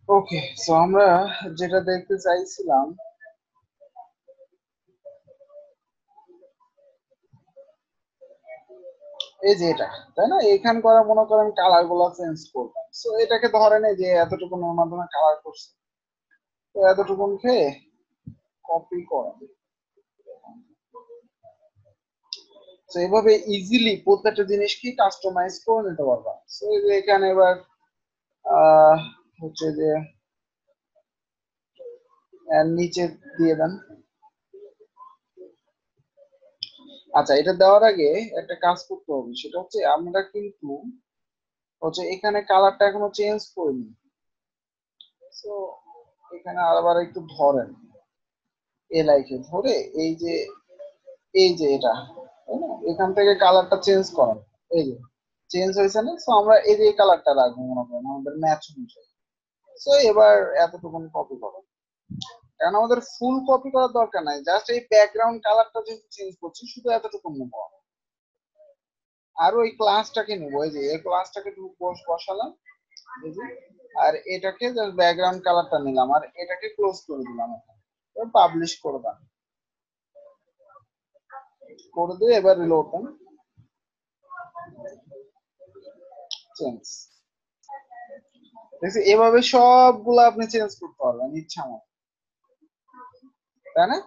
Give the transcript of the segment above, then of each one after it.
ওকে, so আমরা যেটা দেখতে চাইছিলাম, এই যে এটা, তাই না? এখান করা মনে করেন কালার গুলো চেঞ্জ করবেন। সো এটাকে ধরেন এই যে এতটুকুনের মাধ্যমে কালার করছে, তো এতটুকুনকে কপি করেন। তো এইভাবে ইজিলি প্রত্যেকটা জিনিস কি কাস্টমাইজ করে নিতে পারবা। তো এই যে এখানে এবার আহ হচ্ছে যে এর নিচে দিয়ে দেন। আচ্ছা, এটা দেওয়ার আগে একটা কাজ করতে হবে, সেটা হচ্ছে আমরা কিন্তু হচ্ছে এখানে কালারটা এখনো চেঞ্জ করিনি। তো এখানে আবার একটু ধরেন, এ লাইকে ধরে এই যে এটা, তাই না? এখান থেকে কালারটা চেঞ্জ করেন। এই যে চেঞ্জ হয়েছে না? তো আমরা এই যে কালারটা রাখবো মনে করেন আমাদের ম্যাচ অনুযায়ী। তো এবার এতটুকু কপি করো, কারণ আমাদের ফুল কপি করার দরকার নাই, জাস্ট এই ব্যাকগ্রাউন্ড কালারটা যেহেতু চেঞ্জ করছি শুধু এতটুকু নেবো। আর ওই ক্লাসটাকে নেবো, এই যে এই ক্লাসটাকে বসালাম, এই যে, আর এটাকে ব্যাকগ্রাউন্ড কালারটা নিলাম আর এটাকে ক্লোজ করে দিলাম। পাবলিশ করলাম, করে দিয়ে এবার রিলোড দেন, চেঞ্জ। দেখছি এভাবে সবগুলো আপনি চেঞ্জ করতে পারবেন ইচ্ছা মতো, তাই না?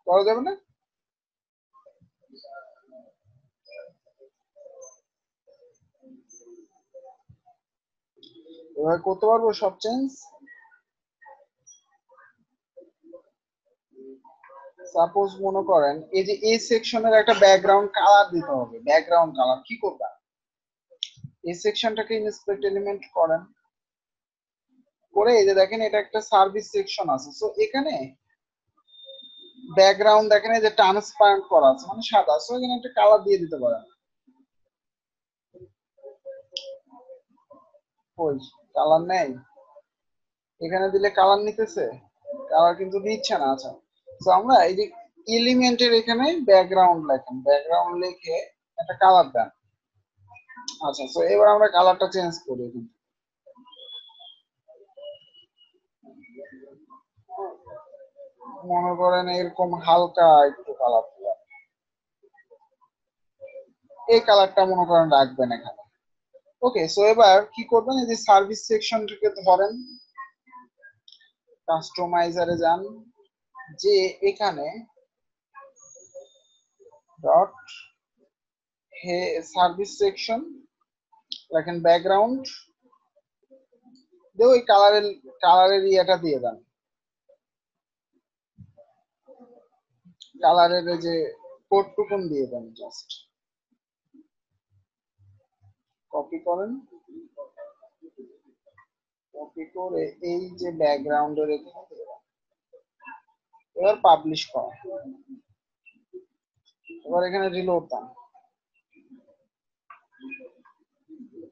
করা যাবে না? এভাবে করতে পারবো সব চেঞ্জ। সাপোজ মনে করেন এই যে এই সেকশনের একটা ব্যাকগ্রাউন্ড কালার দিতে হবে, ব্যাকগ্রাউন্ড কালার কি করবা? এই সেকশনটাকে ইন্সপেক্ট এলিমেন্ট করেন, করে এই যে দেখেন এটা একটা সার্ভিস সেকশন আছে। সো এখানে ব্যাকগ্রাউন্ড দেখেন এই যে ট্রান্সপারেন্ট করা আছে, মানে সাদা। সো এখানে একটা কালার দিয়ে দিতে পারেন। ওই কালার নেই, এখানে দিলে কালার নিতেছে, কালার কিন্তু নিচ্ছে না। আচ্ছা, তো আমরা এই যে এলিমেন্টের এখানে ব্যাকগ্রাউন্ড লেখেন, ব্যাকগ্রাউন্ড লিখে একটা কালার দেন। আচ্ছা, তো এবার আমরা কালারটা চেঞ্জ করি। মনে করেন এরকম হালকা একটু কালার দিলাম, এই কালারটা মনে করেন রাখবেন এখানে। ওকে, সো এবার কি করবেন, এই যে সার্ভিস সেকশনটাকে ধরেন, কাস্টমাইজারে যান, যে এখানে ডট হে সার্ভিস সেকশন লেখেন ব্যাকগ্রাউন্ড, দিয়ে ওই কালারের ইয়েটা দিয়ে দেন, কালারের এই যে কোড টুকুন দিয়ে দেন, জাস্ট কপি করেন, কপি করে এই যে ব্যাকগ্রাউন্ডের এখানে দিয়ে দেন। এবার পাবলিশ করেন, এবার এখানে রিলোড দেন,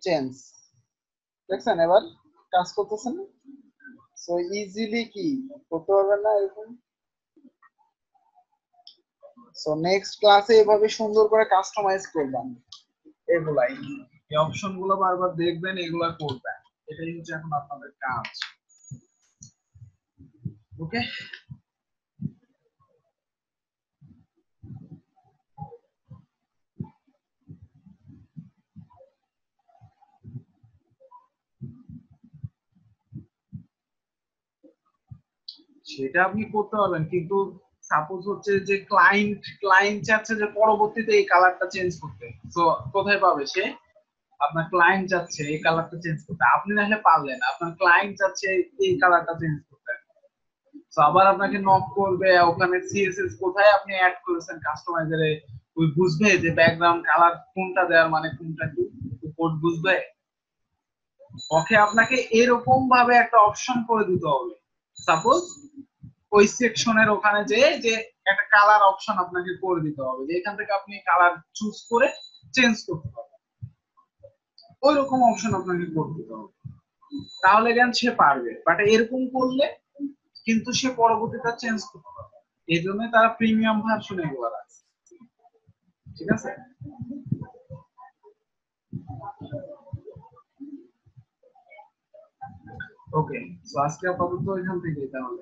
চেঞ্জ। দেখছেন এবার কাজ করতেছে না? সো ইজিলি কি করতে পারবেন না এরকম? সো নেক্সট ক্লাসে এভাবে সুন্দর করে কাস্টমাইজ করবেন। এগুলাই, এই অপশন গুলো বারবার দেখবেন, এগুলা করবেন। এটাই হচ্ছে এখন আপনাদের কাজ। ওকে, সেটা আপনি করতে পারবেন, কিন্তু সাপোজ হচ্ছে যে ক্লায়েন্ট চাচ্ছে যে পরবর্তীতে এই কালারটা চেঞ্জ করতে। তো কোথায় পাবে সে? আপনার ক্লায়েন্ট চাচ্ছে এই কালারটা চেঞ্জ করতে, আপনি নাহলে পারলেন, আপনার ক্লায়েন্ট চাচ্ছে এই কালারটা চেঞ্জ করতে। তো আবার আপনাকে নক করবে, ওখানে সিএসএস কোথায় আপনি অ্যাড করেছেন কাস্টমাইজারে, ওই বুঝবে যে ব্যাকগ্রাউন্ড কালার কোনটা দেওয়ার, মানে কোনটা কি কোড বুঝবে। ওকে, আপনাকে এরকম ভাবে একটা অপশন করে দিতে হবে। সাপোজ ওই সেকশনের ওখানে যে একটা কালার অপশন আপনাকে করে দিতে হবে, যে এখান থেকে আপনি কালার চুজ করে চেঞ্জ করতে পারবেন। ওই রকম অপশন আপনাকে করে দিতে হবে, তাহলে জ্ঞান সে পারবে। বাট এরকম করলে কিন্তু সে পরবর্তীতে চেঞ্জ করতে পারবে। এই জন্য তারা প্রিমিয়াম ভার্সন এগুলো রাখছে। ঠিক আছে? ওকে, সো আজকে আপাতত এখান থেকে তাহলে।